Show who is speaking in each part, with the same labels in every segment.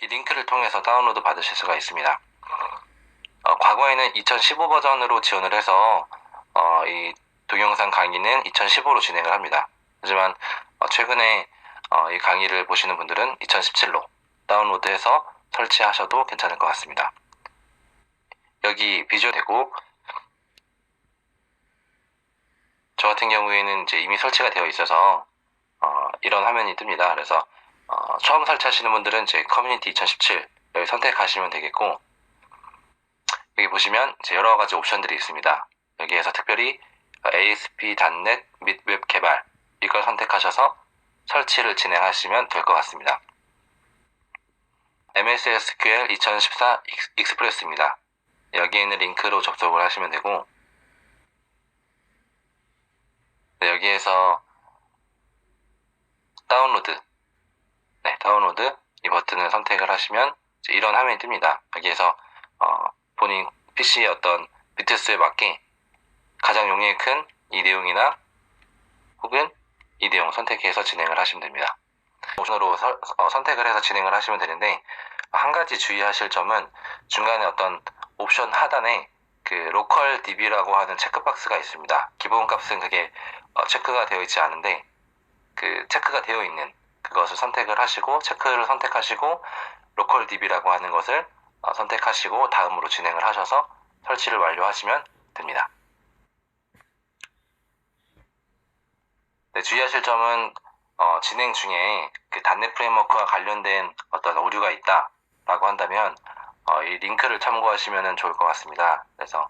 Speaker 1: 이 링크를 통해서 다운로드 받으실 수가 있습니다. 과거에는 2015 버전으로 지원을 해서 이 동영상 강의는 2015로 진행을 합니다. 하지만 최근에 이 강의를 보시는 분들은 2017로 다운로드해서 설치하셔도 괜찮을 것 같습니다. 여기 비주얼 되고, 저 같은 경우에는 이제 이미 설치가 되어 있어서 이런 화면이 뜹니다. 그래서 처음 설치하시는 분들은 이제 커뮤니티 2017 여기 선택하시면 되겠고, 여기 보시면 이제 여러 가지 옵션들이 있습니다. 여기에서 특별히 ASP.NET 및 웹 개발 이걸 선택하셔서 설치를 진행하시면 될 것 같습니다. MS SQL 2014 익스프레스입니다. 여기에 있는 링크로 접속을 하시면 되고, 여기에서 다운로드 이 버튼을 선택을 하시면 이런 화면이 뜹니다. 여기에서 본인 PC의 어떤 비트수에 맞게 가장 용량이 큰 이 내용이나 혹은 이 내용 선택해서 진행을 하시면 됩니다. 옵션으로 선택을 해서 진행을 하시면 되는데, 한 가지 주의하실 점은 중간에 어떤 옵션 하단에 그 로컬 DB라고 하는 체크박스가 있습니다. 기본 값은 그게 체크가 되어 있지 않은데, 그 체크가 되어 있는 그것을 선택을 하시고, 체크를 선택하시고 로컬 DB라고 하는 것을 선택하시고 다음으로 진행을 하셔서 설치를 완료하시면 됩니다. 네, 주의하실 점은 진행 중에 그 .NET 프레임워크와 관련된 어떤 오류가 있다라고 한다면 이 링크를 참고하시면 좋을 것 같습니다. 그래서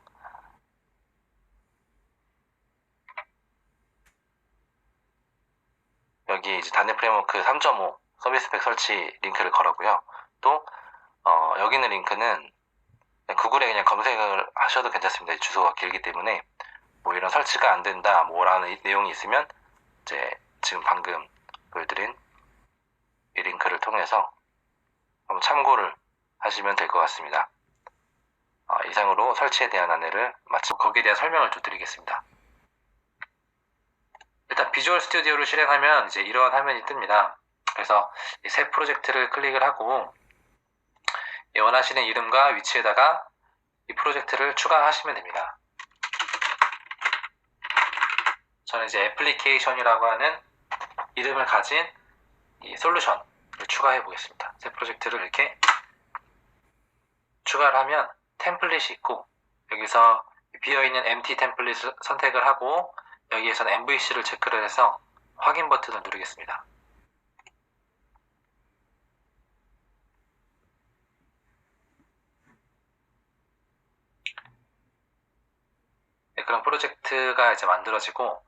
Speaker 1: 여기 이제 .NET 프레임워크 3.5 서비스 팩 설치 링크를 걸었고요. 또 여기 있는 링크는 구글에 그냥 검색을 하셔도 괜찮습니다. 주소가 길기 때문에 뭐 이런 설치가 안 된다 뭐라는 내용이 있으면 이제 지금 방금 보여드린 이 링크를 통해서 한번 참고를 하시면 될 것 같습니다. 이상으로 설치에 대한 안내를 마치고 거기에 대한 설명을 좀 드리겠습니다. 일단 비주얼 스튜디오를 실행하면 이제 이러한 화면이 뜹니다. 그래서 이 새 프로젝트를 클릭을 하고 원하시는 이름과 위치에다가 이 프로젝트를 추가하시면 됩니다. 저는 이제 애플리케이션이라고 하는 이름을 가진 이 솔루션을 추가해 보겠습니다. 새 프로젝트를 이렇게 추가를 하면 템플릿이 있고, 여기서 비어있는 empty 템플릿을 선택을 하고 여기에서는 MVC를 체크를 해서 확인 버튼을 누르겠습니다. 네, 그런 프로젝트가 이제 만들어지고,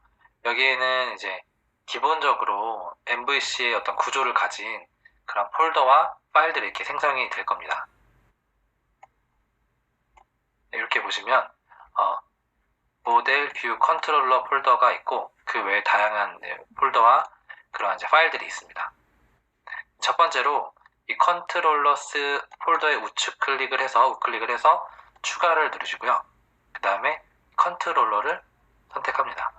Speaker 1: 여기에는 이제 기본적으로 MVC의 어떤 구조를 가진 그런 폴더와 파일들이 이렇게 생성이 될 겁니다. 이렇게 보시면 모델 뷰 컨트롤러 폴더가 있고, 그 외에 다양한 폴더와 그런 이제 파일들이 있습니다. 첫 번째로 이 컨트롤러스 폴더에 우측 클릭을 해서 추가를 누르시고요. 그 다음에 컨트롤러를 선택합니다.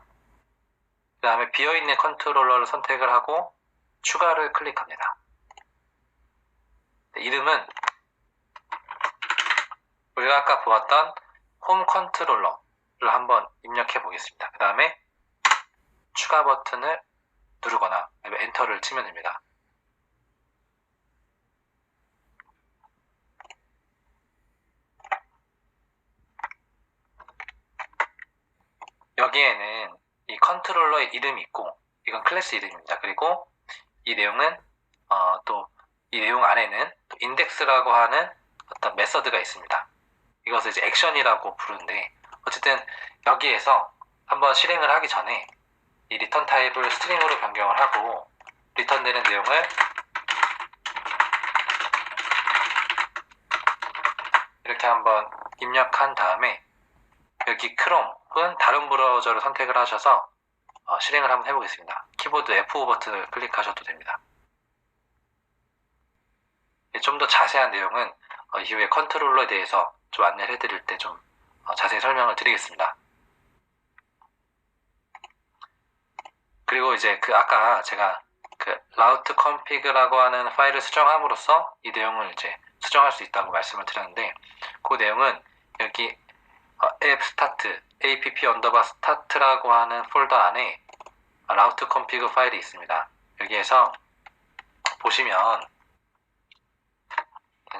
Speaker 1: 그 다음에 비어있는 컨트롤러를 선택을 하고 추가를 클릭합니다. 이름은 우리가 아까 보았던 홈 컨트롤러를 한번 입력해 보겠습니다. 그 다음에 추가 버튼을 누르거나 엔터를 치면 됩니다. 여기에는 이 컨트롤러의 이름이 있고, 이건 클래스 이름입니다. 그리고 이 내용은 또 이 내용 안에는 또 인덱스라고 하는 어떤 메서드가 있습니다. 이것을 이제 액션이라고 부르는데, 어쨌든 여기에서 한번 실행을 하기 전에 이 리턴 타입을 스트링으로 변경을 하고 리턴되는 내용을 이렇게 한번 입력한 다음에 여기 크롬 혹은 다른 브라우저를 선택을 하셔서 실행을 한번 해보겠습니다. 키보드 F5 버튼을 클릭하셔도 됩니다. 좀 더 자세한 내용은 이후에 컨트롤러에 대해서 좀 안내를 해드릴 때 좀 자세히 설명을 드리겠습니다. 그리고 이제 그 아까 제가 그 route config라고 하는 파일을 수정함으로써 이 내용을 이제 수정할 수 있다고 말씀을 드렸는데, 그 내용은 여기 app start, app_start라고 하는 폴더 안에 route config 파일이 있습니다. 여기에서 보시면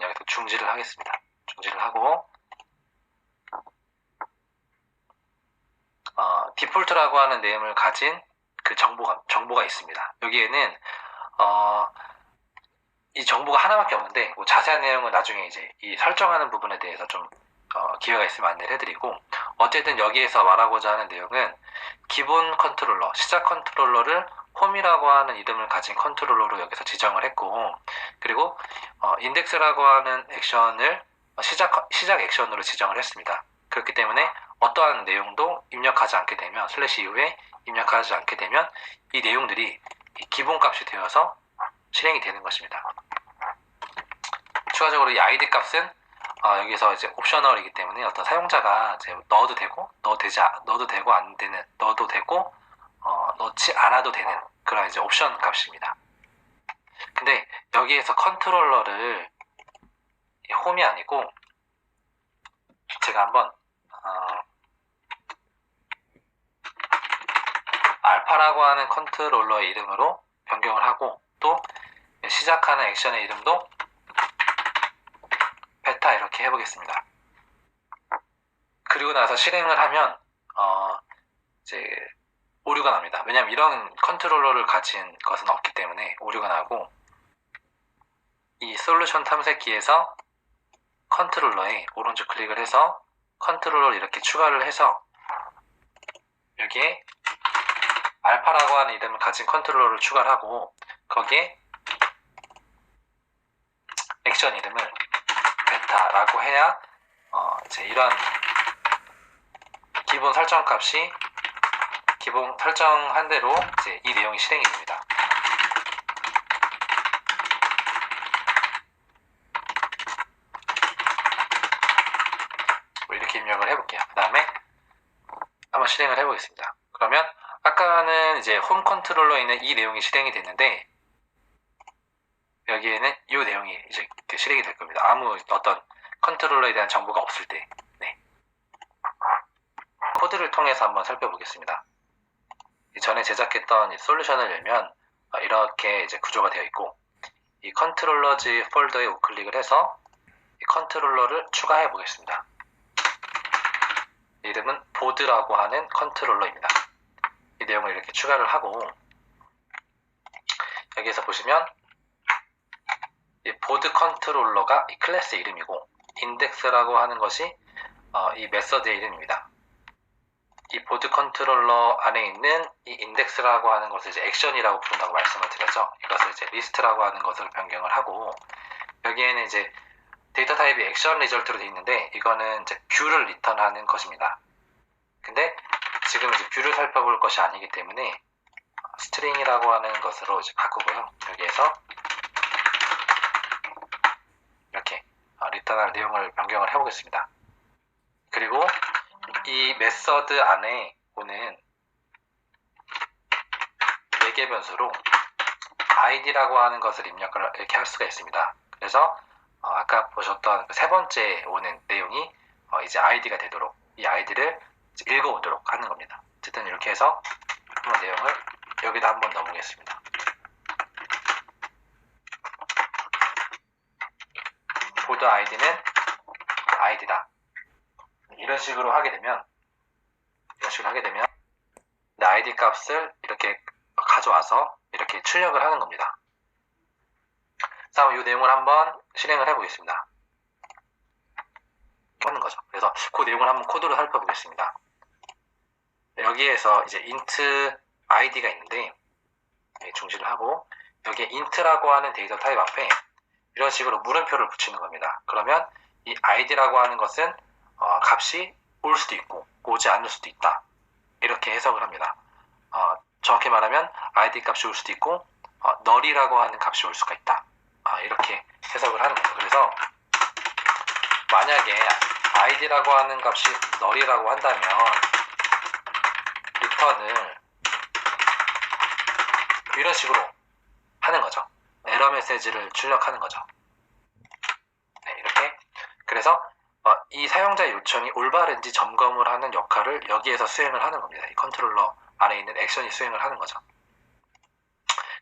Speaker 1: 여기서 중지를 하겠습니다. 중지를 하고 디폴트라고 하는 네임을 가진 그 정보가 있습니다. 여기에는 이 정보가 하나밖에 없는데, 뭐 자세한 내용은 나중에 이제 이 설정하는 부분에 대해서 좀 기회가 있으면 안내를 해드리고, 어쨌든 여기에서 말하고자 하는 내용은 기본 컨트롤러, 시작 컨트롤러를 홈이라고 하는 이름을 가진 컨트롤러로 여기서 지정을 했고, 그리고 인덱스라고 하는 액션을 시작 액션으로 지정을 했습니다. 그렇기 때문에 어떠한 내용도 입력하지 않게 되면, 슬래시 이후에 입력하지 않게 되면 이 내용들이 기본값이 되어서 실행이 되는 것입니다. 추가적으로 이 id 값은 여기서 이제 옵셔널이기 때문에 어떤 사용자가 이제 넣어도 되고 안 되는, 넣어도 되고 넣지 않아도 되는 그런 이제 옵션 값입니다. 근데 여기에서 컨트롤러를 홈이 아니고 제가 한번 알파라고 하는 컨트롤러의 이름으로 변경을 하고, 또 시작하는 액션의 이름도 베타 이렇게 해보겠습니다. 그리고 나서 실행을 하면 이제 오류가 납니다. 왜냐하면 이런 컨트롤러를 가진 것은 없기 때문에 오류가 나고, 이 솔루션 탐색기에서 컨트롤러에 오른쪽 클릭을 해서 컨트롤러를 이렇게 추가를 해서 여기에 알파라고 하는 이름을 가진 컨트롤러를 추가를 하고, 거기에 액션 이름을 베타라고 해야 이제 이런 기본 설정 값이 기본 설정한 대로 이제 이 내용이 실행이 됩니다. 이렇게 입력을 해볼게요. 그 다음에 한번 실행을 해보겠습니다. 그러면 아까는 이제 홈 컨트롤러에 있는 이 내용이 실행이 됐는데, 여기에는 이 내용이 이제 실행이 될 겁니다. 아무 어떤 컨트롤러에 대한 정보가 없을 때. 네. 코드를 통해서 한번 살펴보겠습니다. 전에 제작했던 이 솔루션을 열면 이렇게 이제 구조가 되어 있고, 이 컨트롤러즈 폴더에 우클릭을 해서 이 컨트롤러를 추가해 보겠습니다. 이름은 보드라고 하는 컨트롤러입니다. 이 내용을 이렇게 추가를 하고, 여기에서 보시면 이 보드 컨트롤러가 이 클래스 이름이고, 인덱스라고 하는 것이 이 메서드의 이름입니다. 이 보드 컨트롤러 안에 있는 이 인덱스라고 하는 것을 이제 액션이라고 부른다고 말씀을 드렸죠. 이것을 이제 리스트라고 하는 것으로 변경을 하고, 여기에는 이제 데이터 타입이 액션 리절트로 되어 있는데, 이거는 이제 뷰를 리턴하는 것입니다. 근데 지금 이제 뷰를 살펴볼 것이 아니기 때문에 스트링이라고 하는 것으로 이제 바꾸고요. 여기에서 이렇게 리턴할 내용을 변경을 해보겠습니다. 그리고 이 메서드 안에 오는 4개 변수로 id라고 하는 것을 입력을 이렇게 할 수가 있습니다. 그래서 아까 보셨던 세 번째 오는 내용이 이제 id가 되도록 이 id를 읽어오도록 하는 겁니다. 어쨌든 이렇게 해서 한번 내용을 여기다 한번 넣어보겠습니다. 보드 id는 id다. 이런 식으로 하게 되면 id 값을 이렇게 가져와서 이렇게 출력을 하는 겁니다. 다음 이 내용을 한번 실행을 해보겠습니다. 하는 거죠. 그래서 그 내용을 한번 코드로 살펴보겠습니다. 여기에서 이제 int id가 있는데, 중지를 하고 여기에 int라고 하는 데이터 타입 앞에 이런 식으로 물음표를 붙이는 겁니다. 그러면 이 id라고 하는 것은 값이 올 수도 있고 오지 않을 수도 있다, 이렇게 해석을 합니다. 정확히 말하면 id 값이 올 수도 있고 null이라고 하는 값이 올 수가 있다, 이렇게 해석을 하는 거죠. 그래서 만약에 id라고 하는 값이 null이라고 한다면 리턴을 이런 식으로 하는 거죠. 에러 메시지를 출력하는 거죠. 네, 이렇게. 그래서 이 사용자 요청이 올바른지 점검을 하는 역할을 여기에서 수행을 하는 겁니다. 이 컨트롤러 안에 있는 액션이 수행을 하는 거죠.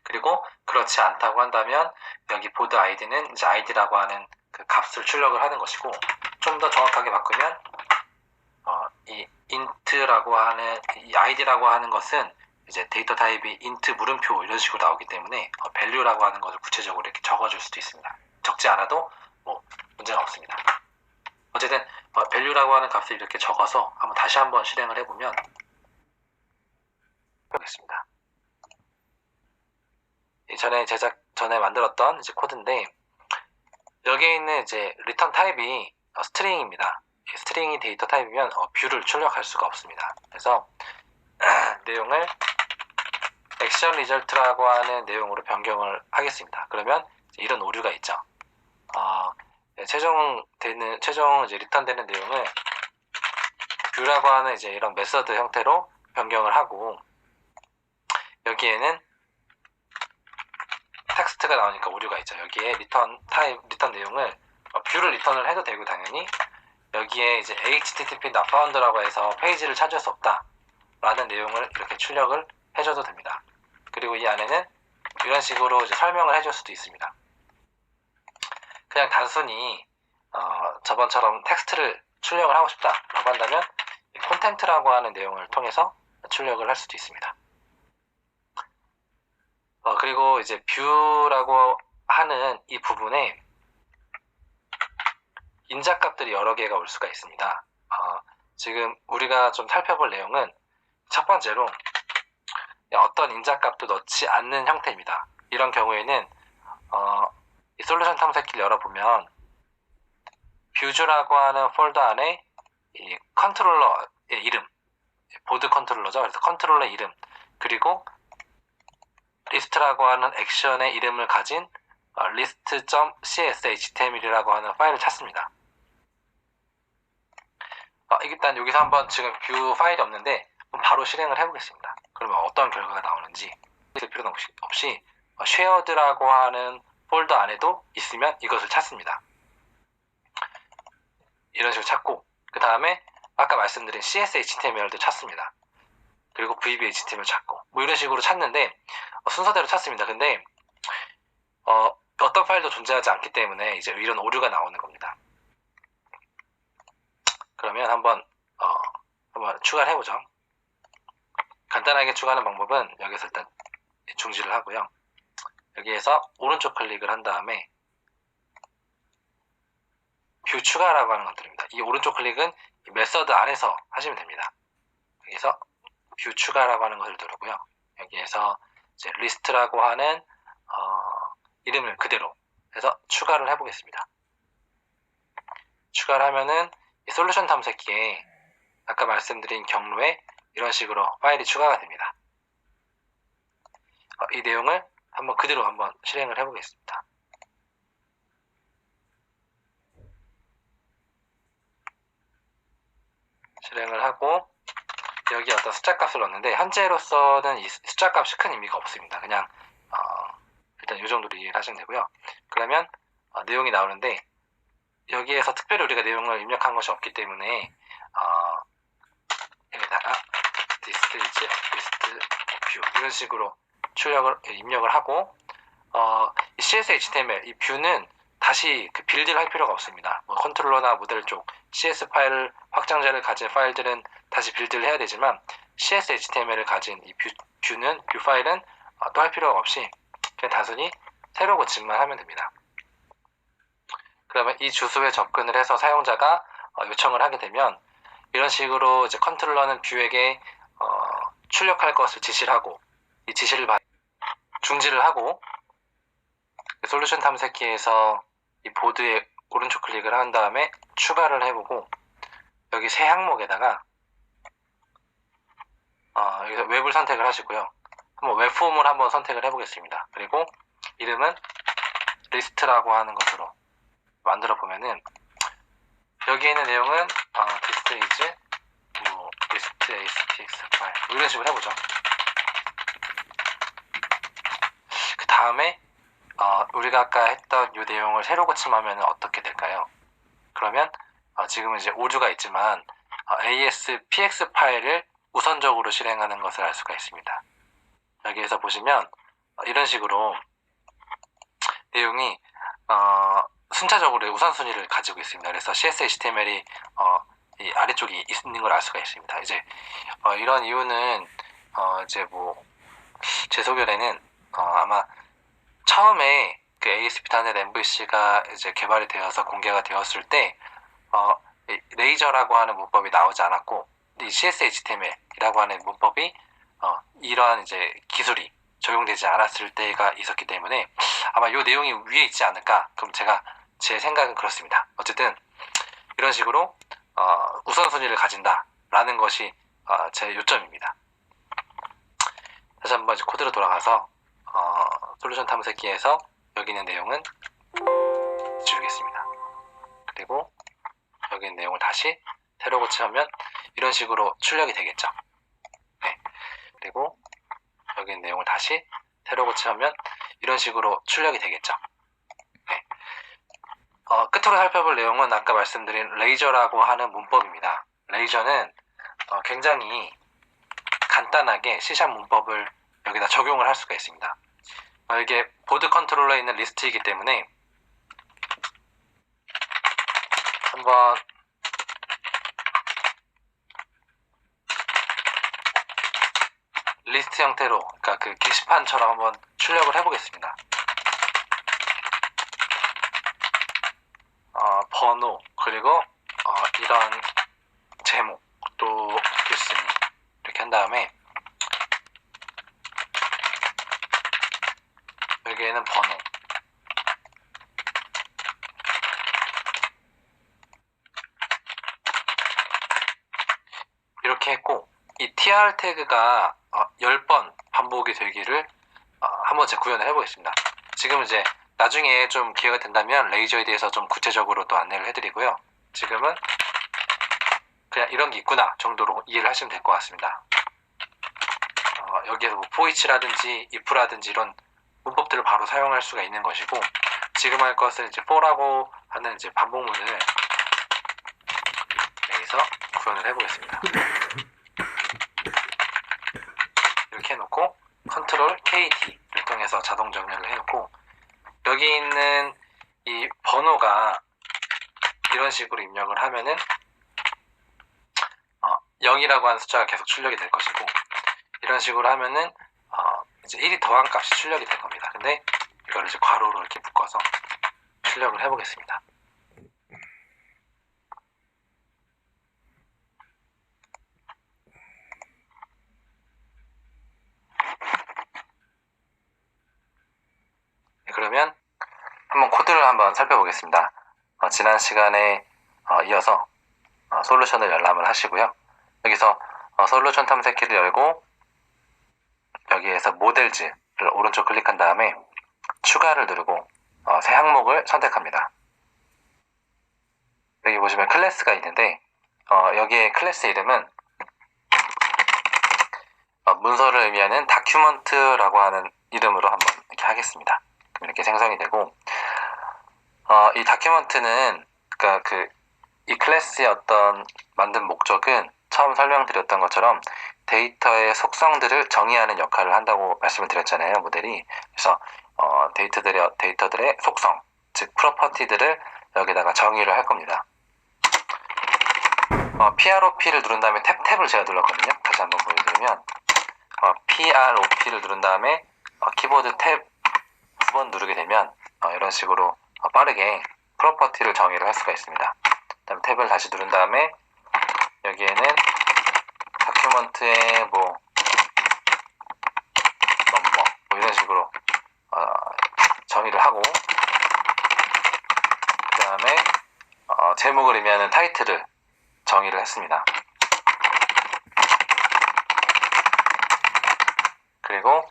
Speaker 1: 그리고 그렇지 않다고 한다면 여기 보드 아이디는 이제 아이디라고 하는 그 값을 출력을 하는 것이고, 좀 더 정확하게 바꾸면 이 int라고 하는 이 id라고 하는 것은 이제 데이터 타입이 int 물음표 이런 식으로 나오기 때문에 value라고 하는 것을 구체적으로 이렇게 적어줄 수도 있습니다. 적지 않아도 뭐 문제가 없습니다. 어쨌든 value라고 하는 값을 이렇게 적어서 다시 한번 실행을 해보면 보겠습니다. 전에 만들었던 이제 코드인데, 여기에 있는 이제 리턴 타입이 스트링입니다. 스트링이 데이터 타입이면 뷰를 출력할 수가 없습니다. 그래서 내용을 액션 리절트라고 하는 내용으로 변경을 하겠습니다. 그러면 이런 오류가 있죠. 최종 이제 리턴되는 내용을 뷰라고 하는 이제 이런 메서드 형태로 변경을 하고, 여기에는 텍스트가 나오니까 오류가 있죠. 여기에 리턴 내용을 뷰를 리턴을 해도 되고, 당연히 여기에 이제 http not found라고 해서 페이지를 찾을 수 없다 라는 내용을 이렇게 출력을 해줘도 됩니다. 그리고 이 안에는 이런 식으로 이제 설명을 해줄 수도 있습니다. 그냥 단순히 저번처럼 텍스트를 출력을 하고 싶다 라고 한다면 콘텐트라고 하는 내용을 통해서 출력을 할 수도 있습니다. 그리고 이제 뷰라고 하는 이 부분에 인자값들이 여러 개가 올 수가 있습니다. 지금 우리가 좀 살펴볼 내용은 첫 번째로 어떤 인자값도 넣지 않는 형태입니다. 이런 경우에는 이 솔루션 탐색기를 열어보면 뷰즈라고 하는 폴더 안에 이 컨트롤러의 이름, 보드 컨트롤러죠. 그래서 컨트롤러 이름, 그리고 리스트라고 하는 액션의 이름을 가진 list.cs.html이라고 하는 파일을 찾습니다. 일단 여기서 한번 지금 뷰 파일이 없는데 바로 실행을 해보겠습니다. 그러면 어떤 결과가 나오는지 볼 필요는 없이 shared라고 하는 폴더 안에도 있으면 이것을 찾습니다. 이런 식으로 찾고, 그 다음에 아까 말씀드린 CS.html도 찾습니다. 그리고 VB.html 찾고, 뭐 이런 식으로 찾는데 순서대로 찾습니다. 근데 어떤 파일도 존재하지 않기 때문에 이제 이런 오류가 나오는 겁니다. 그러면 한번 추가를 해보죠. 간단하게 추가하는 방법은 여기서 일단 중지를 하고요. 여기에서 오른쪽 클릭을 한 다음에 뷰 추가라고 하는 것들입니다. 이 오른쪽 클릭은 이 메서드 안에서 하시면 됩니다. 여기서 뷰 추가라고 하는 것을 누르고요. 여기에서 이제 리스트라고 하는 이름을 그대로 해서 추가를 해보겠습니다. 추가를 하면은 이 솔루션 탐색기에 아까 말씀드린 경로에 이런 식으로 파일이 추가가 됩니다. 이 내용을 그대로 한번 실행을 해보겠습니다. 실행을 하고 여기 어떤 숫자 값을 넣었는데, 현재로서는 이 숫자 값이 큰 의미가 없습니다. 그냥 일단 이 정도로 이해를 하시면 되고요. 그러면 내용이 나오는데, 여기에서 특별히 우리가 내용을 입력한 것이 없기 때문에 여기다가 this is list view 이런 식으로 입력을 하고, 이 CS.html 이 뷰는 다시 빌드를 할 필요가 없습니다. 컨트롤러나 모델 쪽 CS 파일 확장자를 가진 파일들은 다시 빌드를 해야 되지만, CS.html을 가진 이 뷰 파일은 또 할 필요가 없이 그냥 단순히 새로 고침만 하면 됩니다. 그러면 이 주소에 접근을 해서 사용자가 요청을 하게 되면 이런 식으로 이제 컨트롤러는 뷰에게 출력할 것을 지시를 하고, 이 지시를 중지를 하고, 솔루션 탐색기에서 이 보드에 오른쪽 클릭을 한 다음에 추가를 해보고, 여기 새 항목에다가 여기서 웹을 선택을 하시고요. 한번 웹폼을 한번 선택을 해보겠습니다. 그리고 이름은 리스트라고 하는 것으로 만들어 보면은 여기에 있는 내용은 this is list astx 파일 이런 식으로 해보죠. 그 다음에 우리가 아까 했던 이 내용을 새로 고침하면 어떻게 될까요? 그러면 지금은 이제 오류가 있지만 ASPX 파일을 우선적으로 실행하는 것을 알 수가 있습니다. 여기에서 보시면 이런 식으로 내용이 순차적으로 우선순위를 가지고 있습니다. 그래서 CS-HTML이 이 아래쪽에 있는 걸 알 수가 있습니다. 이제 이런 이유는 이제 뭐 제 소견에는 아마 처음에 그 ASP.NET MVC가 이제 개발이 되어서 공개가 되었을 때 레이저라고 하는 문법이 나오지 않았고 이 CS-HTML이라고 하는 문법이 이러한 이제 기술이 적용되지 않았을 때가 있었기 때문에 아마 이 내용이 위에 있지 않을까. 그럼 제 생각은 그렇습니다. 어쨌든 이런 식으로 우선순위를 가진다라는 것이 제 요점입니다. 다시 한번 이제 코드로 돌아가서 솔루션 탐색기에서 여기 있는 내용은 지우겠습니다. 그리고 여기 있는 내용을 다시 새로 고치면 이런 식으로 출력이 되겠죠. 네. 그리고 여기 있는 내용을 다시 새로 고치면 이런 식으로 출력이 되겠죠. 네. 끝으로 살펴볼 내용은 아까 말씀드린 레이저라고 하는 문법입니다. 레이저는 굉장히 간단하게 C# 문법을 여기다 적용을 할 수가 있습니다. 이게 보드 컨트롤러에 있는 리스트이기 때문에 한번 리스트 형태로, 그러니까 그 게시판처럼 한번 출력을 해보겠습니다. 번호, 그리고 이런 제목, 또 교수님 이렇게 한 다음에 여기에는 번호, 이렇게 했고 이 tr 태그가 10번 반복이 되기를 한번 제가 구현을 해보겠습니다. 지금 이제 나중에 좀 기회가 된다면 레이저에 대해서 좀 구체적으로 또 안내를 해드리고요. 지금은 그냥 이런 게 있구나 정도로 이해를 하시면 될 것 같습니다. 여기에서 뭐 for라든지 if라든지 이런 문법들을 바로 사용할 수가 있는 것이고, 지금 할 것은 이제 for라고 하는 이제 반복문을 여기서 구현을 해보겠습니다. 이렇게 해놓고 컨트롤 KT를 통해서 자동 정렬을 해놓고 여기 있는 이 번호가 이런 식으로 입력을 하면은 0이라고 하는 숫자가 계속 출력이 될 것이고, 이런 식으로 하면은 이제 1이 더한 값이 출력이 될 겁니다. 근데 이걸 이제 괄호로 이렇게 묶어서 출력을 해보겠습니다. 그러면 한번 코드를 한번 살펴보겠습니다. 지난 시간에 이어서 솔루션을 열람을 하시고요. 여기서 솔루션 탐색기를 열고 여기에서 모델즈를 오른쪽 클릭한 다음에 추가를 누르고 새 항목을 선택합니다. 여기 보시면 클래스가 있는데 여기에 클래스 이름은 문서를 의미하는 다큐먼트라고 하는 이름으로 한번 이렇게 하겠습니다. 그럼 이렇게 생성이 되고 이 다큐먼트는 그러니까 이 클래스의 어떤 만든 목적은 처음 설명드렸던 것처럼 데이터의 속성들을 정의하는 역할을 한다고 말씀을 드렸잖아요, 모델이. 그래서 데이터들의 속성, 즉 프로퍼티들을 여기다가 정의를 할 겁니다. PROP를 누른 다음에 탭을 제가 눌렀거든요. 다시 한번 보여드리면 PROP를 누른 다음에 키보드 탭 두 번 누르게 되면 이런 식으로 빠르게 프로퍼티를 정의를 할 수가 있습니다. 그다음에 탭을 다시 누른 다음에 여기에는 다큐먼트의 뭐 이런 식으로 정의를 하고, 그 다음에 제목을 의미하는 타이틀을 정의를 했습니다. 그리고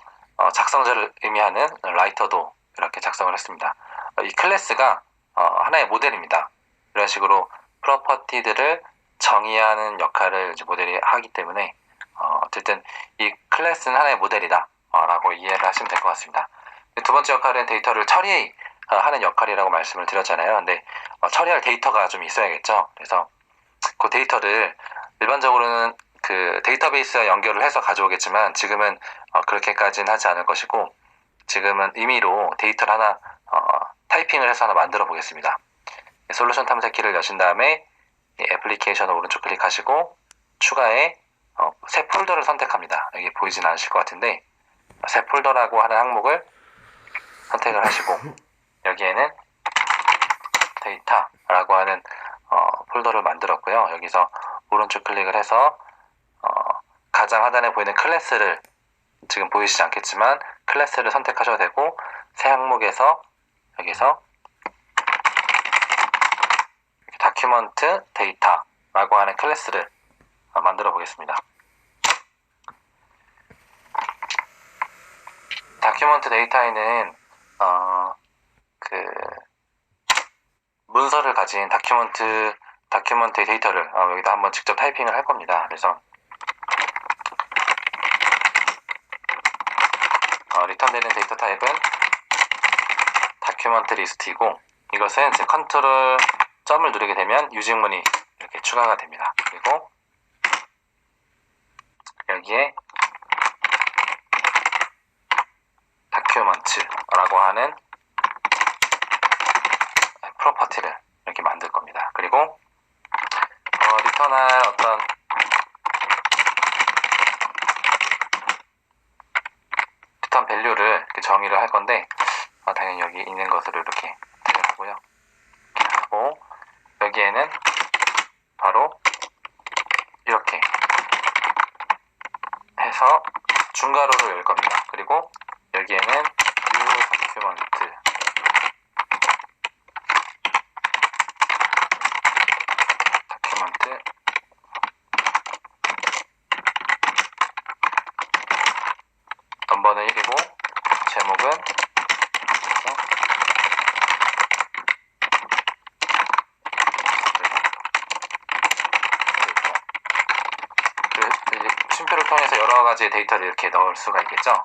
Speaker 1: 작성자를 의미하는 라이터도 이렇게 작성을 했습니다. 이 클래스가 하나의 모델입니다. 이런 식으로 프로퍼티들을 정의하는 역할을 이제 모델이 하기 때문에 어쨌든 이 클래스는 하나의 모델이다 라고 이해를 하시면 될 것 같습니다. 두 번째 역할은 데이터를 처리하는 역할이라고 말씀을 드렸잖아요. 근데 처리할 데이터가 좀 있어야겠죠. 그래서 그 데이터를 일반적으로는 그 데이터베이스와 연결을 해서 가져오겠지만 지금은 그렇게까지는 하지 않을 것이고 지금은 임의로 데이터를 하나 타이핑을 해서 하나 만들어 보겠습니다. 솔루션 탐색키를 여신 다음에 애플리케이션을 오른쪽 클릭하시고 추가에 새 폴더를 선택합니다. 여기 보이진 않으실 것 같은데 새 폴더라고 하는 항목을 선택을 하시고 여기에는 데이터라고 하는 폴더를 만들었고요. 여기서 오른쪽 클릭을 해서 가장 하단에 보이는 클래스를 지금 보이시지 않겠지만 클래스를 선택하셔도 되고 새 항목에서 여기서 다큐먼트 데이터라고 하는 클래스를 만들어 보겠습니다. 다큐먼트 데이터에는 그 문서를 가진 다큐먼트의 데이터를 여기다 한번 직접 타이핑을 할 겁니다. 그래서 리턴되는 데이터 타입은 다큐먼트 리스트이고 이것은 이제 컨트롤 점을 누르게 되면 유직문이 이렇게 추가가 됩니다. 그리고 여기에 다큐먼트라고 하는 프로퍼티를 이렇게 만들 겁니다. 그리고 리턴할 어떤 리턴 밸류를 이렇게 정의를 할 건데 당연히 여기 있는 것으로 이렇게 들어가고요. 이렇게 하고 여기에는 바로 이렇게 해서 중괄호를 열 겁니다. 그리고 여기에는 new document 넘버는 1이고 제목은 쉼표를 통해서 여러 가지 데이터를 이렇게 넣을 수가 있겠죠.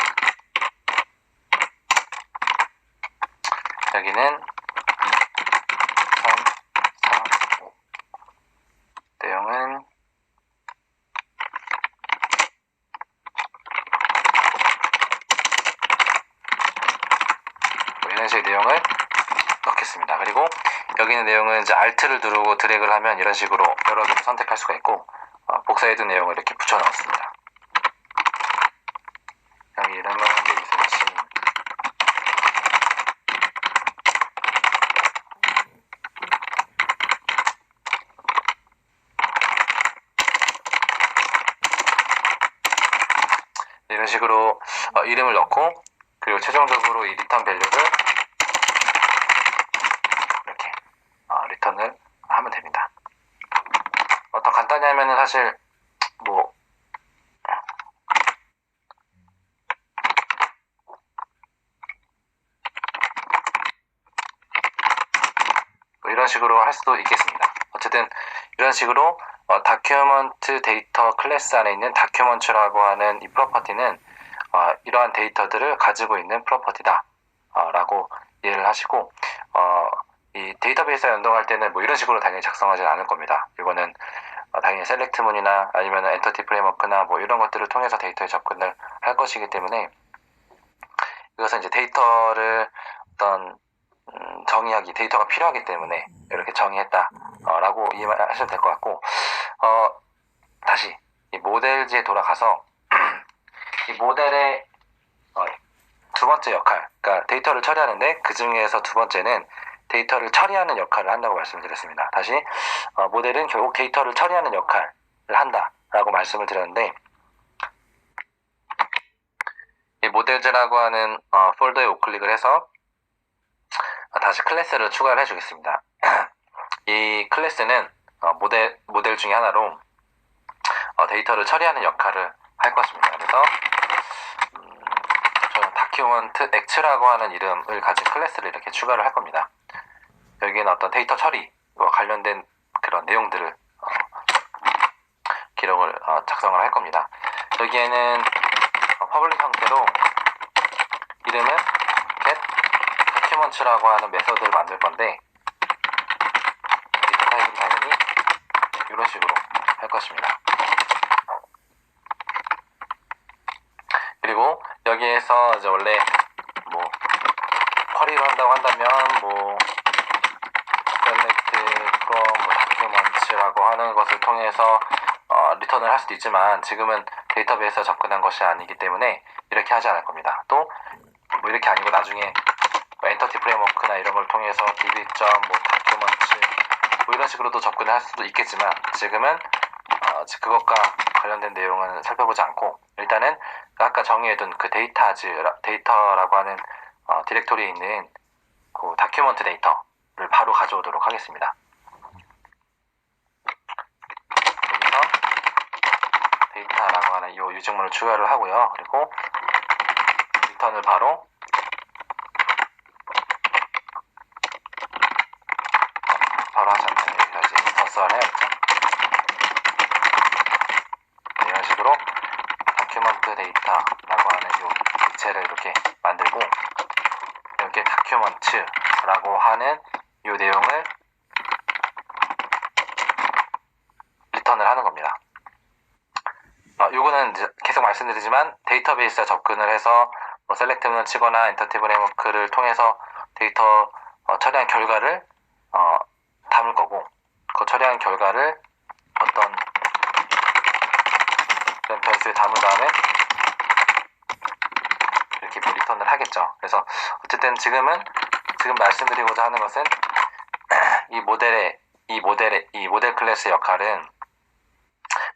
Speaker 1: 여기는 3, 4, 5 내용은 이런 식의 내용을 넣겠습니다. 그리고 여기 있는 내용은 이제 Alt를 누르고 드래그를 하면 이런 식으로 여러 개를 선택할 수가 있고 복사해둔 내용을 이렇게 붙여 넣었습니다. 여기 이름은 네이센시 이런 식으로 이름을 넣고 그리고 최종적으로 이 리턴 밸류를 이렇게 리턴을 하면 됩니다. 더 간단히 하면은 사실 뭐 이런 식으로 할 수도 있겠습니다. 어쨌든 이런 식으로 다큐먼트 데이터 클래스 안에 있는 다큐먼트라고 하는 이 프로퍼티는 이러한 데이터들을 가지고 있는 프로퍼티다 라고 이해를 하시고 이 데이터베이스와 연동할 때는 뭐 이런 식으로 당연히 작성하지 않을 겁니다. 이거는 당연히 셀렉트문이나 아니면 엔터티 프레임워크나 뭐 이런 것들을 통해서 데이터에 접근을 할 것이기 때문에 이것은 이제 데이터를 어떤 정의하기, 데이터가 필요하기 때문에 이렇게 정의했다 라고 이해하셔도 될 것 같고 다시 이 모델지에 돌아가서 이 모델의 두 번째 역할, 그러니까 데이터를 처리하는데 그 중에서 두 번째는 데이터를 처리하는 역할을 한다고 말씀드렸습니다. 다시 모델은 결국 데이터를 처리하는 역할을 한다라고 말씀을 드렸는데 이 모델즈라고 하는 폴더에 우클릭을 해서 다시 클래스를 추가를 해주겠습니다. 이 클래스는 모델 중에 하나로 데이터를 처리하는 역할을 할 것입니다. 그래서 저는 다큐먼트 X라고 하는 이름을 가진 클래스를 이렇게 추가를 할 겁니다. 여기에는 어떤 데이터 처리와 관련된 그런 내용들을 기록을 작성을 할 겁니다. 여기에는 퍼블릭 형태로 이름은 다큐먼츠라고 하는 메서드를 만들 건데 데이터 타입은 당연히 이런 식으로 할 것입니다. 그리고 여기에서 이제 원래 뭐 쿼리를 한다고 한다면 뭐 select from documents라고 하는 것을 통해서 리턴을 할 수도 있지만 지금은 데이터베이스에 접근한 것이 아니기 때문에 이렇게 하지 않을 겁니다. 또 뭐 이렇게 아니고 나중에 엔터티 프레임워크나 이런 걸 통해서 db.document 뭐 이런 식으로도 접근을 할 수도 있겠지만 지금은 그것과 관련된 내용은 살펴보지 않고 일단은 아까 정의해둔 그 데이터라고 하는 디렉토리에 있는 그 다큐먼트 데이터를 바로 가져오도록 하겠습니다. 여기서 데이터라고 하는 이 유증물을 추가를 하고요. 그리고 리턴을 바로 하지 않나요? 여기서 이제 인스턴스를 해야겠죠. 이런 식으로 다큐먼트 데이터라고 하는 이 객체를 이렇게 만들고 여기에 다큐먼트라고 하는 이 내용을 리턴을 하는 겁니다. 요거는 이제 계속 말씀드리지만 데이터베이스에 접근을 해서 뭐 셀렉트문을 치거나 엔터티 프레임워크를 통해서 데이터 처리한 결과를 담을 거고 그 처리한 결과를 어떤 변수에 담은 다음에 이렇게 리턴을 하겠죠. 그래서 어쨌든 지금 말씀드리고자 하는 것은 이 모델 클래스의 역할은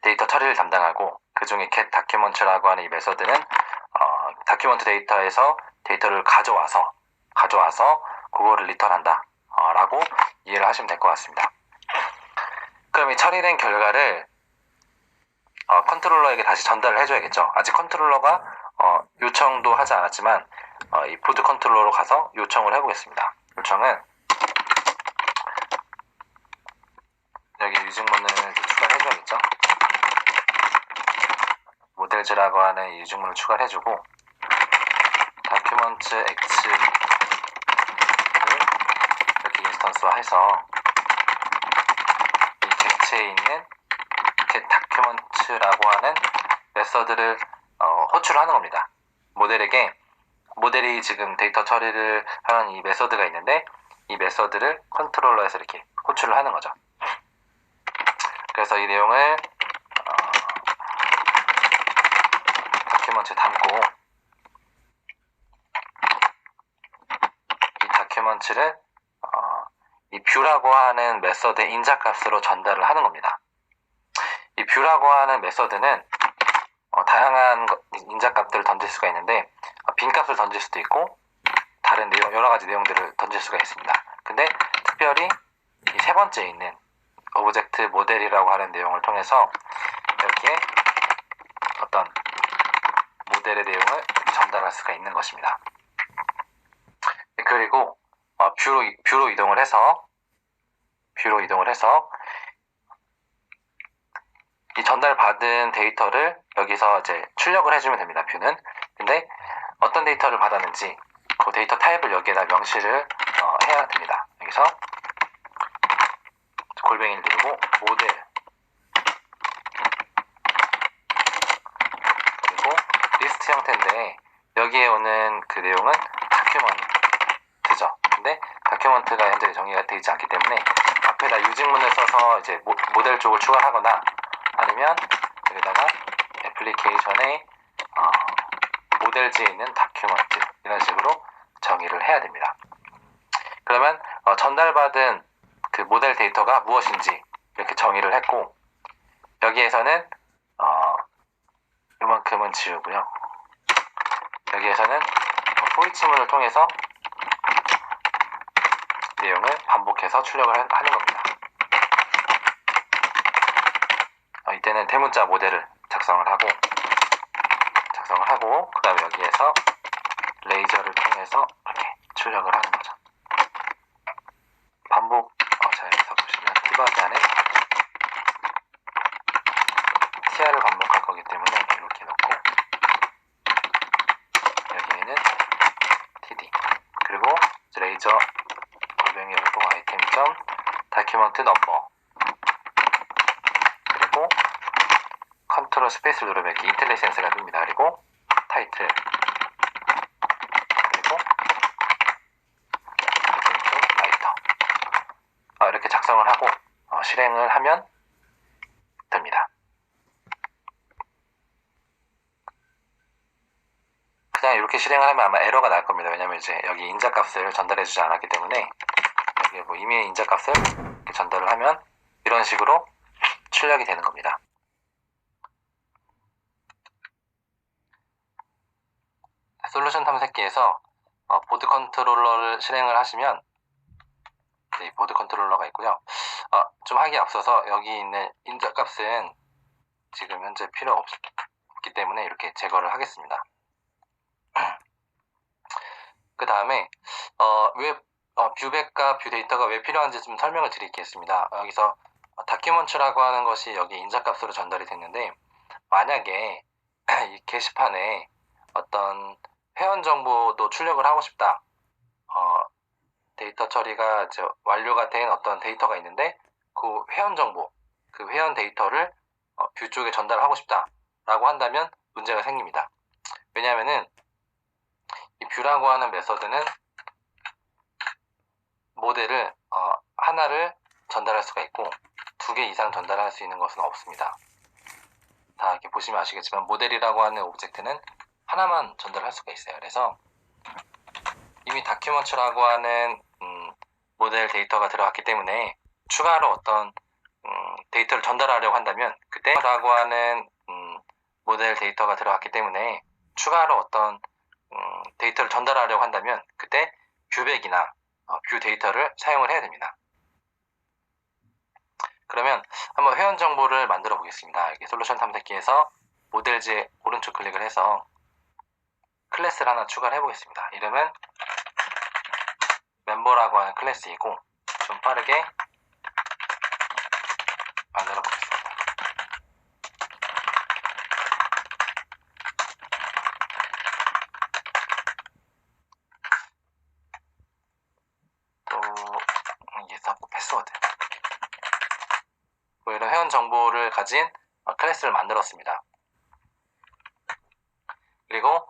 Speaker 1: 데이터 처리를 담당하고 그 중에 getDocument라고 하는 이 메서드는 다큐먼트 데이터에서 데이터를 가져와서 그거를 리턴한다 라고 이해를 하시면 될 것 같습니다. 그럼 이 처리된 결과를 컨트롤러에게 다시 전달을 해줘야겠죠. 아직 컨트롤러가 요청도 하지 않았지만 이 보드 컨트롤러로 가서 요청을 해보겠습니다. 요청은 여기 유증문을 추가를 해줘야겠죠. 모델즈라고 하는 이 유증문을 추가를 해주고 다큐먼트 x를 이렇게 인스턴스화해서 이 객체에 있는 getDocument라고 하는 메서드를 호출하는 겁니다. 모델이 지금 데이터 처리를 하는 이 메서드가 있는데 이 메서드를 컨트롤러에서 이렇게 호출을 하는 거죠. 그래서 이 내용을 다큐먼트에 담고 이 다큐먼트를 이 뷰라고 하는 메서드의 인자값으로 전달을 하는 겁니다. 이 뷰라고 하는 메서드는 다양한 인자값들을 던질 수가 있는데 빈값을 던질 수도 있고 다른 내용, 여러 가지 내용들을 던질 수가 있습니다. 근데 특별히 이 세 번째 있는 오브젝트 모델이라고 하는 내용을 통해서 이렇게 어떤 모델의 내용을 전달할 수가 있는 것입니다. 그리고 뷰로 이동을 해서 이 전달받은 데이터를 여기서 이제 출력을 해주면 됩니다. 뷰는. 근데 어떤 데이터를 받았는지 그 데이터 타입을 여기에다 명시를 해야 됩니다. 여기서 골뱅이를 누르고 모델 그리고 리스트 형태인데 여기에 오는 그 내용은 다큐먼트죠. 근데 다큐먼트가 현재 정의가 되어 있지 않기 때문에 앞에다 유증문을 써서 이제 모델 쪽을 추가하거나 아니면 여기다가 애플리케이션에 모델지에 있는 다큐먼트 이런 식으로 정의를 해야 됩니다. 그러면 전달받은 그 모델 데이터가 무엇인지 이렇게 정의를 했고 여기에서는 이만큼은 지우고요. 여기에서는 포이치문을 통해서 내용을 반복해서 출력을 하는 겁니다. 이때는 대문자 모델을 작성을 하고 그 다음에 여기에서 레이저를 통해서 이렇게 출력을 하는 거죠. 반복 자 여기서 보시면 디버그 안에 tr을 반복할 거기 때문에 이렇게 넣고 여기에는 td 그리고 레이저 메이저 골뱅이 열고 아이템 다큐먼트 넘버, 그리고 컨트롤 스페이스를 누르면 이렇게 인텔리센스가 뜹니다. 그리고 타이틀, 그리고 라이터, 이렇게 작성을 하고 실행을 하면 됩니다. 그냥 이렇게 실행을 하면 아마 에러가 날 겁니다. 왜냐면 이제 여기 인자값을 전달해주지 않았기 때문에, 여기 뭐 이미의 인자값을 이렇게 전달을 하면 이런 식으로 출력이 되는 겁니다. 솔루션 탐색기에서 보드 컨트롤러를 실행을 하시면, 네, 보드 컨트롤러가 있고요. 좀 하기에 앞서서 여기 있는 인자값은 지금 현재 필요 없기 때문에 이렇게 제거를 하겠습니다. 그 다음에 뷰백과 뷰데이터가 왜 필요한지 좀 설명을 드리겠습니다. 여기서 다큐먼트라고 하는 것이 여기 인자값으로 전달이 됐는데, 만약에 이 게시판에 어떤 회원 정보도 출력을 하고 싶다, 데이터 처리가 이제 완료가 된 어떤 데이터가 있는데 그 회원 정보, 그 회원 데이터를 뷰 쪽에 전달하고 싶다 라고 한다면 문제가 생깁니다. 왜냐하면은 이 뷰라고 하는 메서드는 모델을 하나를 전달할 수가 있고 2개 이상 전달할 수 있는 것은 없습니다. 다 이렇게 보시면 아시겠지만 모델이라고 하는 오브젝트는 하나만 전달할 수가 있어요. 그래서 이미 다큐먼트라고 하는 모델 데이터가 들어갔기 때문에 추가로 어떤 데이터를 전달하려고 한다면 그때 라고 하는 모델 데이터가 들어갔기 때문에 추가로 어떤 데이터를 전달하려고 한다면 그때 뷰백이나 뷰 데이터를 사용을 해야 됩니다. 그러면 한번 회원 정보를 만들어 보겠습니다. 여기 솔루션 탐색기에서 모델지에 오른쪽 클릭을 해서 클래스를 하나 추가를 해보겠습니다. 이름은 멤버라고 하는 클래스이고 좀 빠르게 만들어 보겠습니다. 또 이게 또 패스워드, 뭐 이런 회원 정보를 가진 클래스를 만들었습니다. 그리고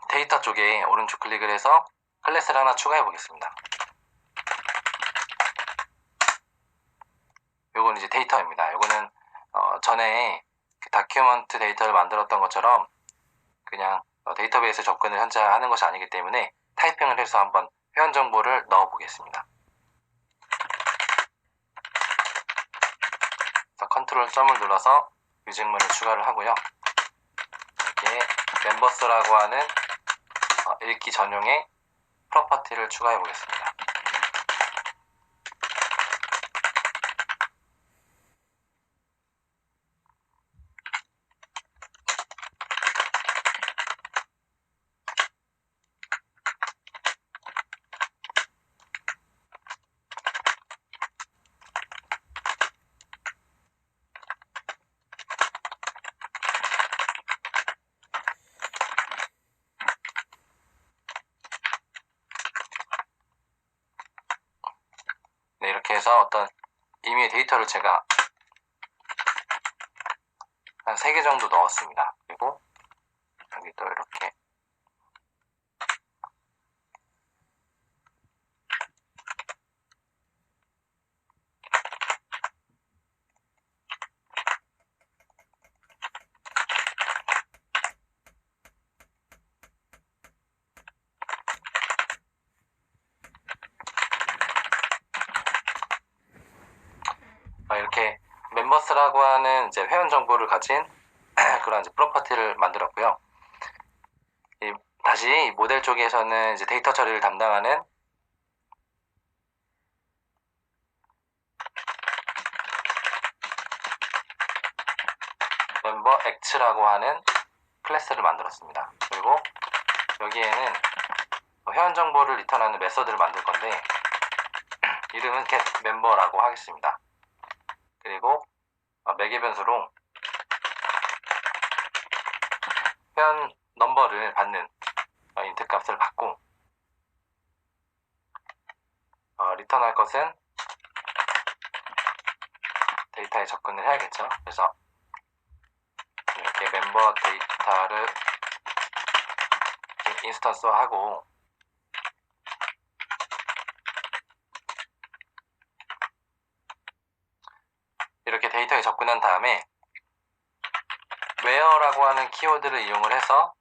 Speaker 1: 데이터 쪽에 오른쪽 클릭을 해서 클래스를 하나 추가해 보겠습니다. 요거는 이제 데이터입니다. 요거는 전에 그 다큐먼트 데이터를 만들었던 것처럼 그냥 데이터베이스 접근을 현재 하는 것이 아니기 때문에 타이핑을 해서 한번 회원 정보를 넣어 보겠습니다. 컨트롤 점을 눌러서 유직물을 추가를 하고요. 여기에 멤버스라고 하는 읽기 전용의 프로퍼티를 추가해 보겠습니다. 네, 이렇게 해서 어떤 임의의 데이터를 제가 한 3개 정도 넣었습니다. 그리고 여기 또 이렇게 이렇게 멤버스라고 하는 이제 회원 정보를 가진 그런 이제 프로퍼티를 만들었고요. 다시 이 모델 쪽에서는 이제 데이터 처리를 담당하는 멤버 X라고 하는 클래스를 만들었습니다. 그리고 여기에는 회원 정보를 리턴하는 메서드를 만들 건데 이름은 get 멤버라고 하겠습니다. 그리고 매개 변수로 회원 넘버를 받는 인트 값을 값을 받고 리턴할 것은 데이터에 접근을 해야겠죠. 그래서 이렇게 멤버 데이터를 인스턴스화하고 이렇게 데이터에 접근한 다음에 where라고 하는 키워드를 이용을 해서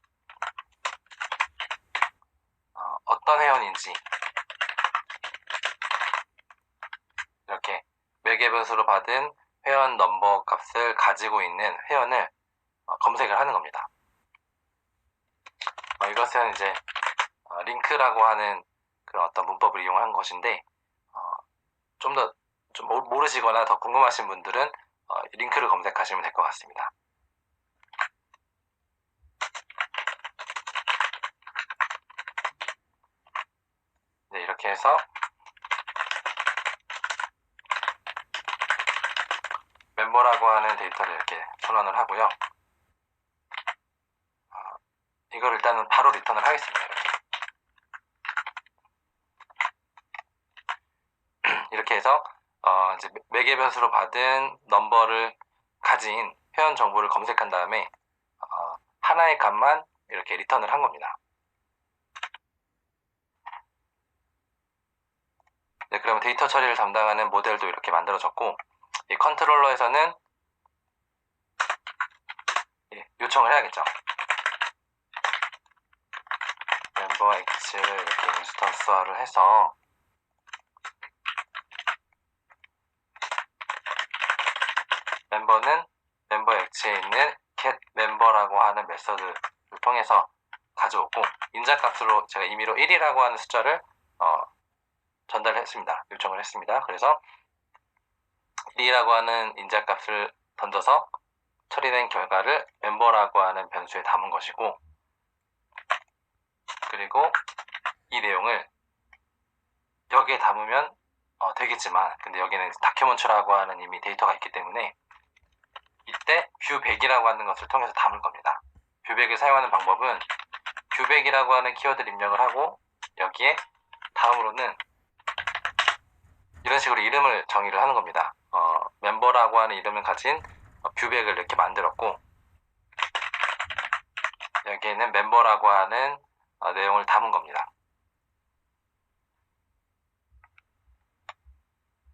Speaker 1: 어떤 회원인지 이렇게 매개 변수로 받은 회원 넘버 값을 가지고 있는 회원을 검색을 하는 겁니다. 이것은 이제 링크라고 하는 그런 어떤 문법을 이용한 것인데 좀 모르시거나 더 궁금하신 분들은 링크를 검색하시면 될 것 같습니다. 네, 이렇게 해서 멤버라고 하는 데이터를 이렇게 선언을 하고요. 이걸 일단은 바로 리턴을 하겠습니다. 이렇게 해서 이제 매개 변수로 받은 넘버를 가진 회원 정보를 검색한 다음에 하나의 값만 이렇게 리턴을 한 겁니다. 네, 그러면 데이터 처리를 담당하는 모델도 이렇게 만들어졌고 이 컨트롤러에서는 요청을 해야겠죠. 멤버 X를 이렇게 인스턴스화를 해서 멤버는 멤버 X에 있는 getMember라고 하는 메서드를 통해서 가져오고 인자값으로 제가 임의로 1이라고 하는 숫자를 전달을 했습니다. 요청을 했습니다. 그래서 1이라고 하는 인자값을 던져서 처리된 결과를 멤버라고 하는 변수에 담은 것이고 그리고 이 내용을 여기에 담으면 되겠지만 근데 여기는 다큐먼트라고 하는 이미 데이터가 있기 때문에 이때 뷰100이라고 하는 것을 통해서 담을 겁니다. 뷰100을 사용하는 방법은 뷰100이라고 하는 키워드를 입력을 하고 여기에 다음으로는 이런 식으로 이름을 정의를 하는 겁니다. 멤버라고 하는 이름을 가진 뷰100을 이렇게 만들었고 여기에는 멤버라고 하는 내용을 담은 겁니다.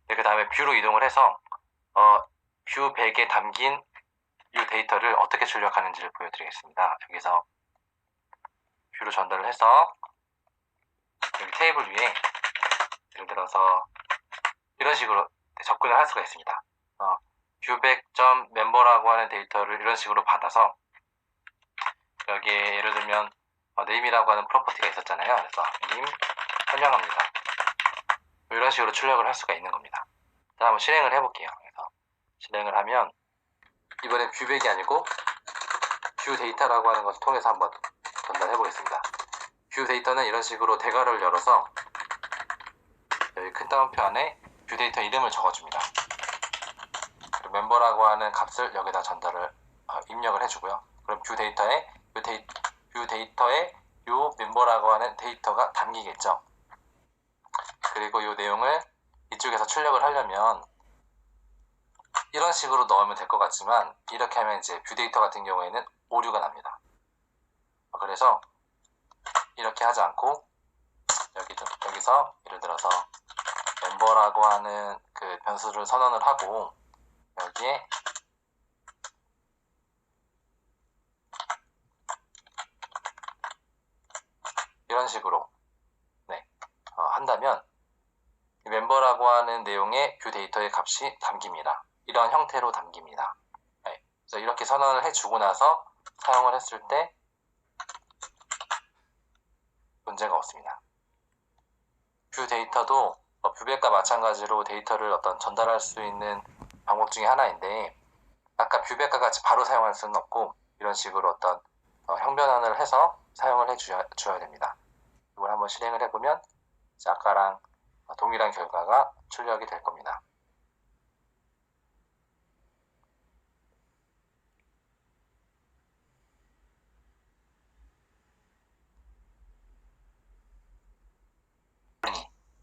Speaker 1: 그 다음에 뷰로 이동을 해서 뷰100에 담긴 이 데이터를 어떻게 출력하는지를 보여드리겠습니다. 여기서 뷰로 전달을 해서 여기 테이블 위에 예를 들어서 이런 식으로 접근을 할 수가 있습니다. 뷰100.member라고 하는 데이터를 이런 식으로 받아서 여기에 예를 들면 name이라고 하는 프로퍼티가 있었잖아요. 그래서 name 환영합니다. 이런 식으로 출력을 할 수가 있는 겁니다. 자, 한번 실행을 해볼게요. 그래서 실행을 하면 이번엔 뷰100이 아니고 뷰 데이터라고 하는 것을 통해서 한번 전달해 보겠습니다. 뷰 데이터는 이런 식으로 대괄호를 열어서 여기 큰 따옴표 안에 뷰 데이터 이름을 적어줍니다. 그리고 멤버라고 하는 값을 여기다 전달을 입력을 해주고요. 그럼 뷰 데이터에 요 멤버라고 하는 데이터가 담기겠죠. 그리고 이 내용을 이쪽에서 출력을 하려면 이런 식으로 넣으면 될 것 같지만 이렇게 하면 이제 뷰 데이터 같은 경우에는 오류가 납니다. 그래서 이렇게 하지 않고 여기서 예를 들어서 멤버라고 하는 그 변수를 선언을 하고 여기에 이런 식으로 한다면 멤버라고 하는 내용의 뷰 데이터의 값이 담깁니다. 이런 형태로 담깁니다. 그래서 이렇게 선언을 해주고 나서 사용을 했을 때 문제가 없습니다. 뷰 데이터도 뷰백과 마찬가지로 데이터를 전달할 수 있는 방법 중에 하나인데 아까 뷰백과 같이 바로 사용할 수는 없고 이런 식으로 형변환을 해서 사용을 해줘야 됩니다. 이걸 한번 실행을 해보면 아까랑 동일한 결과가 출력이 될 겁니다.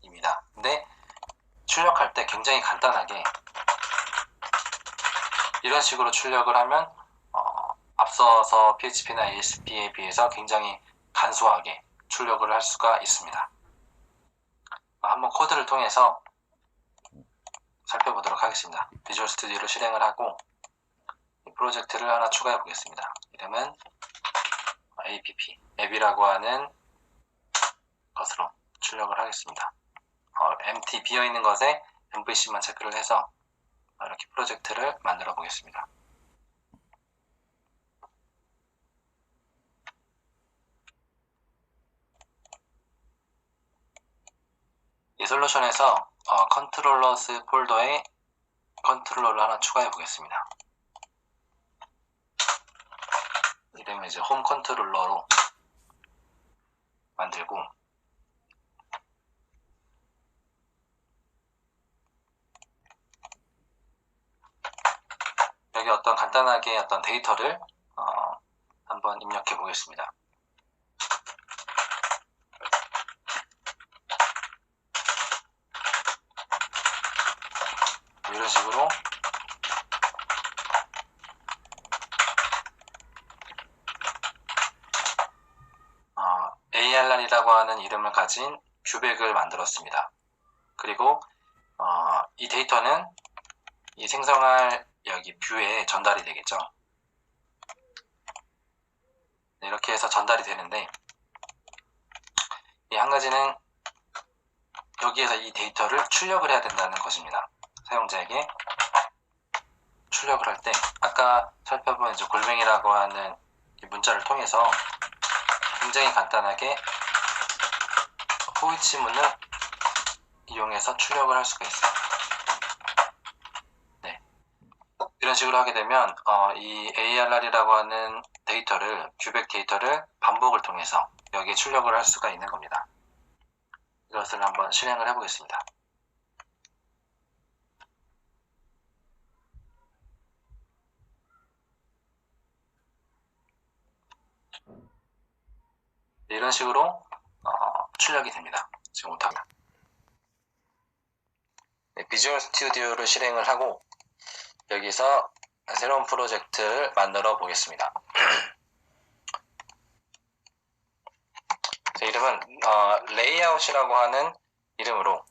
Speaker 1: 입니다. 근데 출력할 때 굉장히 간단하게 이런 식으로 출력을 하면 앞서서 PHP나 ASP에 비해서 굉장히 간소하게 출력을 할 수가 있습니다. 한번 코드를 통해서 살펴보도록 하겠습니다. 비주얼 스튜디오로 실행을 하고 이 프로젝트를 하나 추가해 보겠습니다. 이름은 app, 앱이라고 하는 것으로 출력을 하겠습니다. empty 비어있는 것에 MVC만 체크를 해서 이렇게 프로젝트를 만들어 보겠습니다. 이 솔루션에서 컨트롤러스 폴더에 컨트롤러를 하나 추가해 보겠습니다. 이름은 이제 홈 컨트롤러로 만들고 여기 어떤 간단하게 어떤 데이터를 한번 입력해 보겠습니다. 이런 식으로 ARR이라고 하는 이름을 가진 뷰백을 만들었습니다. 그리고 이 데이터는 이 생성할 여기 뷰에 전달이 되겠죠. 이렇게 해서 전달이 되는데 이 한 가지는 여기에서 이 데이터를 출력을 해야 된다는 것입니다. 사용자에게 출력을 할 때 아까 살펴본 이제 골뱅이라고 하는 이 문자를 통해서 굉장히 간단하게 호이치문을 이용해서 출력을 할 수가 있어요. 네. 이런 식으로 하게 되면 이 ARR이라고 하는 데이터를 뷰백 데이터를 반복을 통해서 여기에 출력을 할 수가 있는 겁니다. 이것을 한번 실행을 해보겠습니다. 네, 이런 식으로 출력이 됩니다. 지금 못합니다. 네, 비주얼 스튜디오를 실행을 하고 여기서 새로운 프로젝트를 만들어 보겠습니다. 이름은 레이아웃이라고 하는 이름으로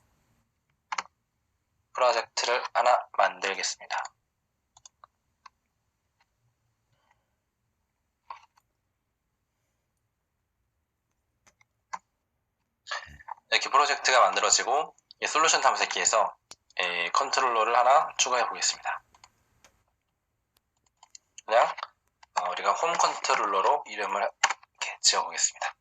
Speaker 1: 프로젝트를 하나 만들겠습니다. 이렇게 프로젝트가 만들어지고 솔루션 탐색기에서 컨트롤러를 하나 추가해 보겠습니다. 그냥 우리가 홈 컨트롤러로 이름을 이렇게 지어 보겠습니다.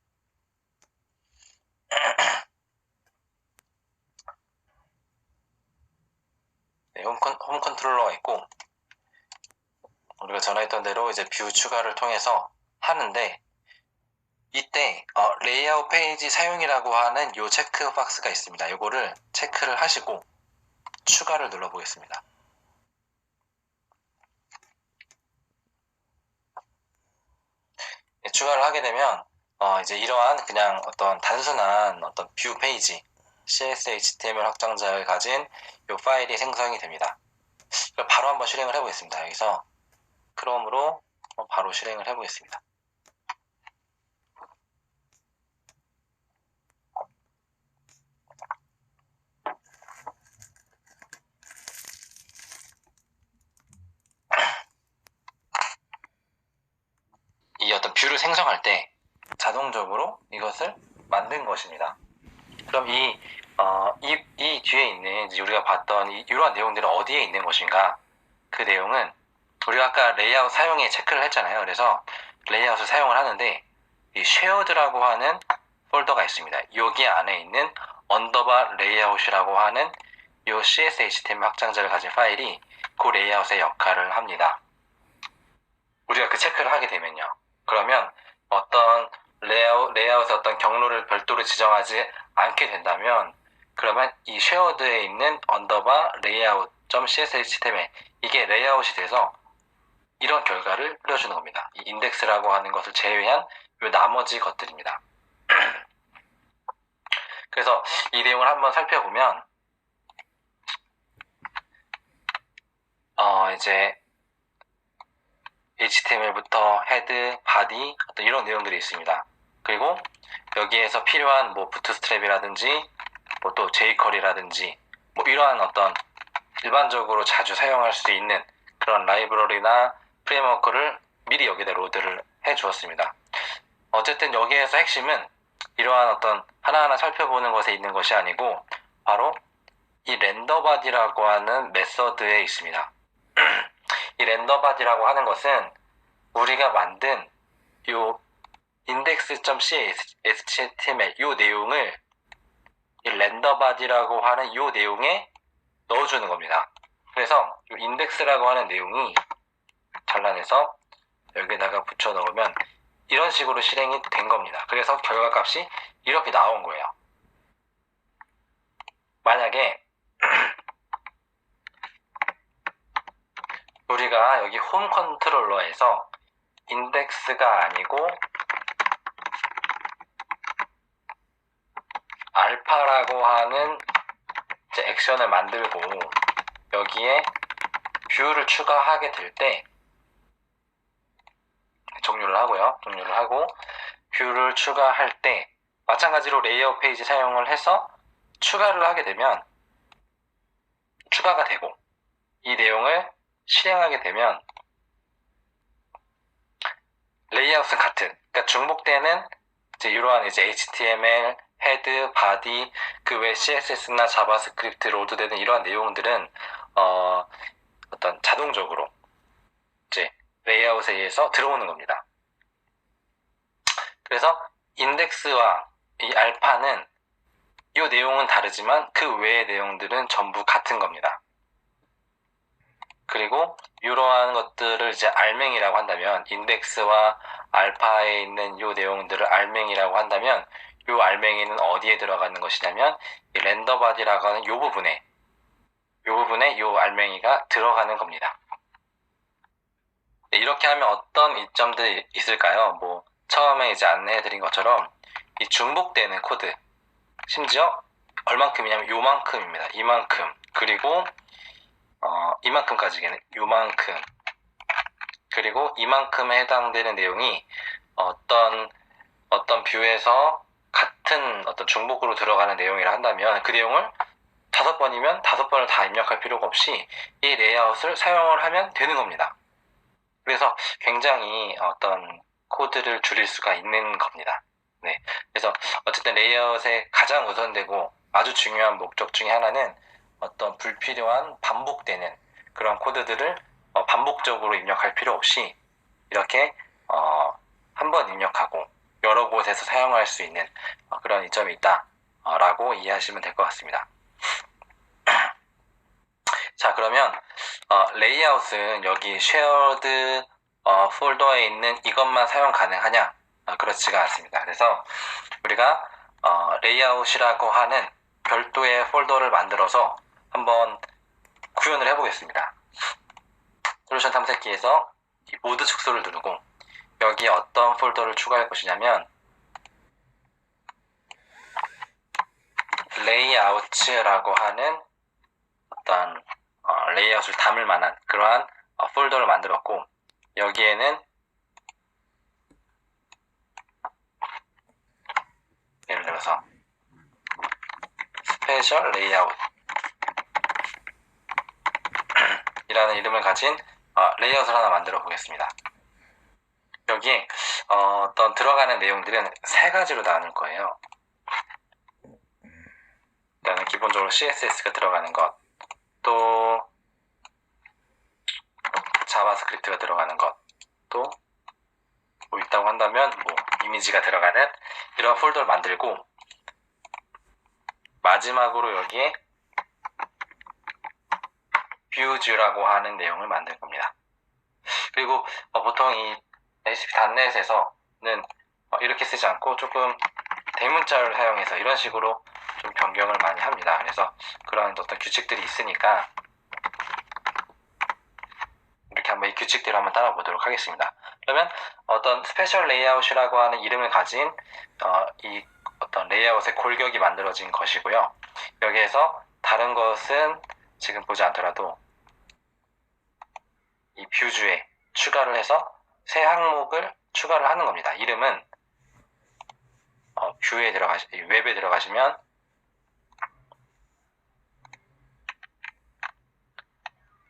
Speaker 1: 네, 홈 컨트롤러가 있고 우리가 전화했던 대로 이제 뷰 추가를 통해서 하는데 이때 레이아웃 페이지 사용이라고 하는 요 체크 박스가 있습니다. 요거를 체크를 하시고 추가를 눌러 보겠습니다. 네, 추가를 하게 되면 이제 이러한 그냥 어떤 단순한 어떤 뷰 페이지 CS HTML 확장자를 가진 요 파일이 생성이 됩니다. 이걸 바로 한번 실행을 해보겠습니다. 여기서 크롬으로 바로 실행을 해보겠습니다. 이 어떤 뷰를 생성할 때 자동적으로 이것을 만든 것입니다. 그럼 이 뒤에 있는 우리가 봤던 이러한 내용들은 어디에 있는 것인가? 그 내용은 우리가 아까 레이아웃 사용에 체크를 했잖아요. 그래서 레이아웃을 사용을 하는데 이 쉐어드라고 하는 폴더가 있습니다. 여기 안에 있는 언더바 레이아웃이라고 하는 이 CS HTML 확장자를 가진 파일이 그 레이아웃의 역할을 합니다. 우리가 그 체크를 하게 되면요. 그러면 어떤 레이아웃의 어떤 경로를 별도로 지정하지 않게 된다면 그러면 이 쉐어드에 있는 언더바 레이아웃.cshtml 이게 레이아웃이 돼서 이런 결과를 흘려주는 겁니다. 이 인덱스라고 하는 것을 제외한 이 나머지 것들입니다. 그래서 이 내용을 한번 살펴보면 이제 HTML부터 헤드, 바디 어떤 이런 내용들이 있습니다. 그리고 여기에서 필요한 뭐 부트스트랩이라든지 뭐 또 jQuery라든지 뭐 이러한 어떤 일반적으로 자주 사용할 수 있는 그런 라이브러리나 프레임워크를 미리 여기다 로드를 해 주었습니다. 어쨌든 여기에서 핵심은 이러한 어떤 하나하나 살펴보는 것에 있는 것이 아니고 바로 이 렌더바디라고 하는 메서드에 있습니다. 이 렌더바디라고 하는 것은 우리가 만든 요 index.html 요 내용을 이 렌더바디라고 하는 요 내용에 넣어주는 겁니다. 그래서 이 index라고 하는 내용이 잘라내서 여기다가 붙여 넣으면 이런 식으로 실행이 된 겁니다. 그래서 결과값이 이렇게 나온 거예요. 만약에 우리가 여기 홈 컨트롤러에서 인덱스가 아니고 알파라고 하는 이제 액션을 만들고 여기에 뷰를 추가하게 될 때 종료를 하고요. 종료를 하고 뷰를 추가할 때 마찬가지로 레이아웃 페이지 사용을 해서 추가를 하게 되면 추가가 되고 이 내용을 실행하게 되면 레이아웃은 같은, 그러니까 중복되는 이제 이러한 이제 HTML, 헤드, 바디, 그 외 CSS나 자바스크립트 로드되는 이러한 내용들은 어떤 자동적으로 이제 레이아웃에 의해서 들어오는 겁니다. 그래서 인덱스와 이 알파는 이 내용은 다르지만 그 외의 내용들은 전부 같은 겁니다. 그리고 이러한 것들을 이제 알맹이라고 한다면 인덱스와 알파에 있는 이 내용들을 알맹이라고 한다면 이 알맹이는 어디에 들어가는 것이냐면 이 렌더바디라고 하는 이 부분에 이 알맹이가 들어가는 겁니다. 이렇게 하면 어떤 이점들이 있을까요? 뭐 처음에 이제 안내해드린 것처럼 이 중복되는 코드 심지어 얼만큼이냐면 요만큼입니다. 이만큼 그리고 이만큼까지는 요만큼 그리고 이만큼에 해당되는 내용이 어떤 뷰에서 같은 어떤 중복으로 들어가는 내용이라 한다면 그 내용을 5번이면 5번을 다 입력할 필요가 없이 이 레이아웃을 사용을 하면 되는 겁니다. 그래서 굉장히 어떤 코드를 줄일 수가 있는 겁니다. 네. 그래서 어쨌든 레이아웃의 가장 우선되고 아주 중요한 목적 중에 하나는 어떤 불필요한 반복되는 그런 코드들을 반복적으로 입력할 필요 없이 이렇게 한 번 입력하고 여러 곳에서 사용할 수 있는 그런 이점이 있다 라고 이해하시면 될 것 같습니다. 자, 그러면 레이아웃은 여기 쉐어드 폴더에 있는 이것만 사용 가능하냐? 그렇지가 않습니다. 그래서 우리가 레이아웃이라고 하는 별도의 폴더를 만들어서 한번 구현을 해보겠습니다. 솔루션 탐색기에서 이 모드 축소를 누르고 여기에 어떤 폴더를 추가할 것이냐면 레이아웃이라고 하는 어떤 레이아웃을 담을 만한 그러한 폴더를 만들었고 여기에는 예를 들어서 스페셜 레이아웃 이라는 이름을 가진 레이아웃을 하나 만들어 보겠습니다. 여기에 어떤 들어가는 내용들은 세 가지로 나눌 거예요. 일단은 기본적으로 CSS가 들어가는 것, 또 자바스크립트가 들어가는 것, 또 뭐 있다고 한다면 뭐 이미지가 들어가는 이런 폴더를 만들고 마지막으로 여기에 뷰즈라고 하는 내용을 만들 겁니다. 그리고 보통 이 ASP.NET에서는 이렇게 쓰지 않고 조금 대문자를 사용해서 이런 식으로 좀 변경을 많이 합니다. 그래서 그런 어떤 규칙들이 있으니까 이렇게 한번 이 규칙대로 한번 따라 보도록 하겠습니다. 그러면 어떤 스페셜 레이아웃이라고 하는 이름을 가진 이 어떤 레이아웃의 골격이 만들어진 것이고요. 여기에서 다른 것은 지금 보지 않더라도 이 뷰주에 추가를 해서 새 항목을 추가를 하는 겁니다. 이름은 뷰에 웹에 들어가시면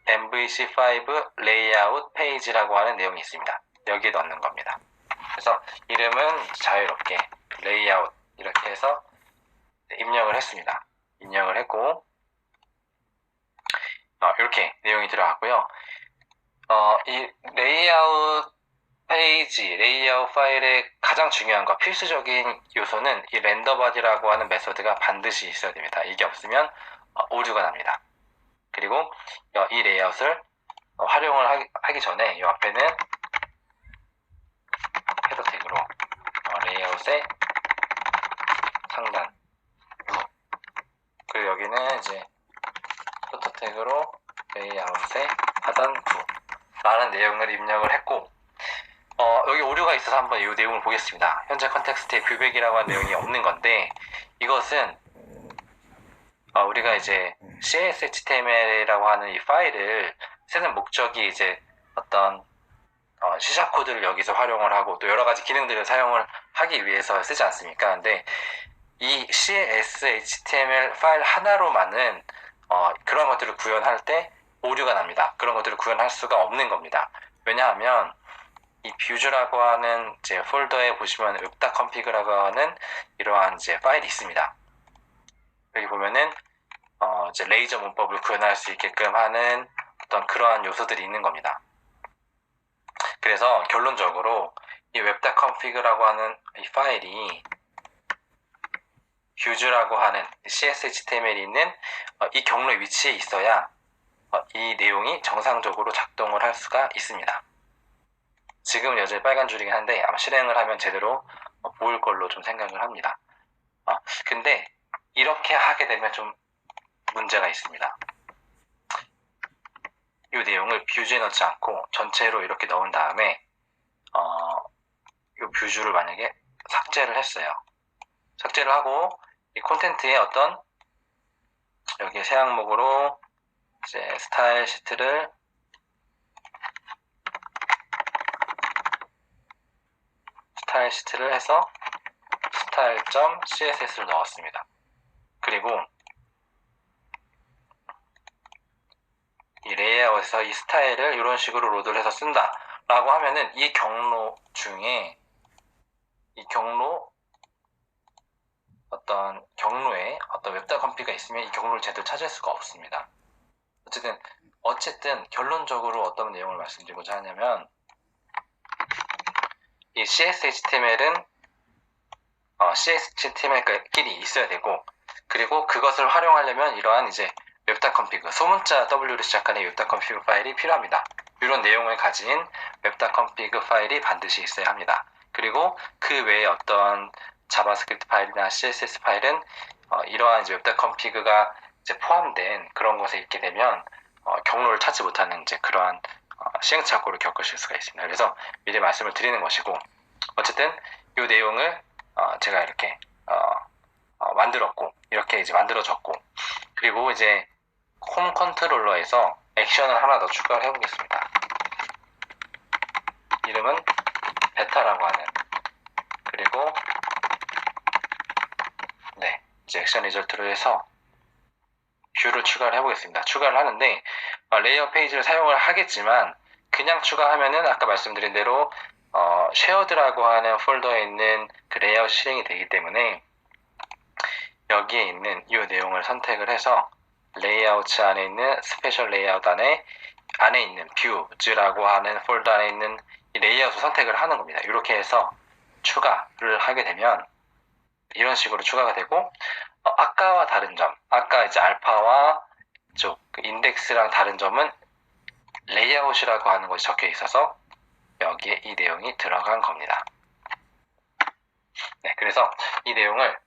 Speaker 1: MVC5 레이아웃 페이지라고 하는 내용이 있습니다. 여기에 넣는 겁니다. 그래서 이름은 자유롭게 레이아웃 이렇게 해서 입력을 했습니다. 입력을 했고 이렇게 내용이 들어갔고요. 이 레이아웃 페이지, 레이아웃 파일의 가장 중요한 거, 필수적인 요소는 이 렌더바디라고 하는 메소드가 반드시 있어야 됩니다. 이게 없으면 오류가 납니다. 그리고 이 레이아웃을 활용을 하기 전에 이 앞에는 헤더 태그로 레이아웃의 상단, 그리고 여기는 이제 포터 태그로 레이아웃의 하단부 라는 내용을 입력을 했고, 여기 오류가 있어서 한번 이 내용을 보겠습니다. 현재 컨텍스트에 뷰백이라고 하는 내용이 없는 건데, 이것은 우리가 이제 CS-HTML이라고 하는 이 파일을 쓰는 목적이 이제 어떤 C# 코드를 여기서 활용을 하고 또 여러 가지 기능들을 사용을 하기 위해서 쓰지 않습니까? 근데 이 CS-HTML 파일 하나로만은 그런 것들을 구현할 때 오류가 납니다. 그런 것들을 구현할 수가 없는 겁니다. 왜냐하면 이 뷰즈라고 하는 이제 폴더에 보시면 웹.config라고 하는 이러한 이제 파일이 있습니다. 여기 보면은 이제 레이저 문법을 구현할 수 있게끔 하는 어떤 그러한 요소들이 있는 겁니다. 그래서 결론적으로 이 웹.config라고 하는 이 파일이 뷰즈라고 하는 CS-HTML이 있는 이 경로의 위치에 있어야 이 내용이 정상적으로 작동을 할 수가 있습니다. 지금은 여전히 빨간 줄이긴 한데 아마 실행을 하면 제대로 보일 걸로 좀 생각을 합니다. 근데 이렇게 하게 되면 좀 문제가 있습니다. 이 내용을 뷰즈에 넣지 않고 전체로 이렇게 넣은 다음에 이 뷰즈를 만약에 삭제를 했어요. 삭제를 하고 이 콘텐츠에 어떤 여기 새 항목으로 이제 스타일 시트를 해서 style.css를 넣었습니다. 그리고 이 레이아웃에서 이 스타일을 이런 식으로 로드를 해서 쓴다 라고 하면은 이 경로 중에 이 경로에 어떤 웹.config가 있으면 이 경로를 제대로 찾을 수가 없습니다. 어쨌든 결론적으로 어떤 내용을 말씀드리고자 하냐면 이 CS-HTML은 CS-HTML끼리 있어야 되고, 그리고 그것을 활용하려면 이러한 이제 웹.config, 소문자 W로 시작하는 웹.config 파일이 필요합니다. 이런 내용을 가진 웹.config 파일이 반드시 있어야 합니다. 그리고 그 외에 어떤 자바스크립트 파일이나 CSS 파일은 이러한 이제 웹.config가 이제 포함된 그런 것에 있게 되면 경로를 찾지 못하는 이제 그러한 시행착오를 겪으실 수가 있습니다. 그래서 미리 말씀을 드리는 것이고, 어쨌든 이 내용을 제가 이렇게 만들었고, 이렇게 이제 만들어졌고, 그리고 이제 홈 컨트롤러에서 액션을 하나 더 추가를 해보겠습니다. 이름은 베타라고 하는, 그리고 네, 이제 액션 리절트로 해서 뷰를 추가를 해보겠습니다. 추가를 하는데 레이어 페이지를 사용을 하겠지만, 그냥 추가하면은 아까 말씀드린 대로 쉐어드라고 하는 폴더에 있는 그 레이아웃 실행이 되기 때문에 여기에 있는 이 내용을 선택을 해서 레이아웃 안에 있는 스페셜 레이아웃 안에 있는 뷰즈라고 하는 폴더 안에 있는 이 레이아웃을 선택을 하는 겁니다. 이렇게 해서 추가를 하게 되면 이런 식으로 추가가 되고, 아까와 다른 점, 아까 이제 알파와 그 인덱스랑 다른 점은 레이아웃이라고 하는 것이 적혀 있어서 여기에 이 내용이 들어간 겁니다. 네, 그래서 이 내용을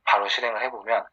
Speaker 1: 바로 실행을 해보면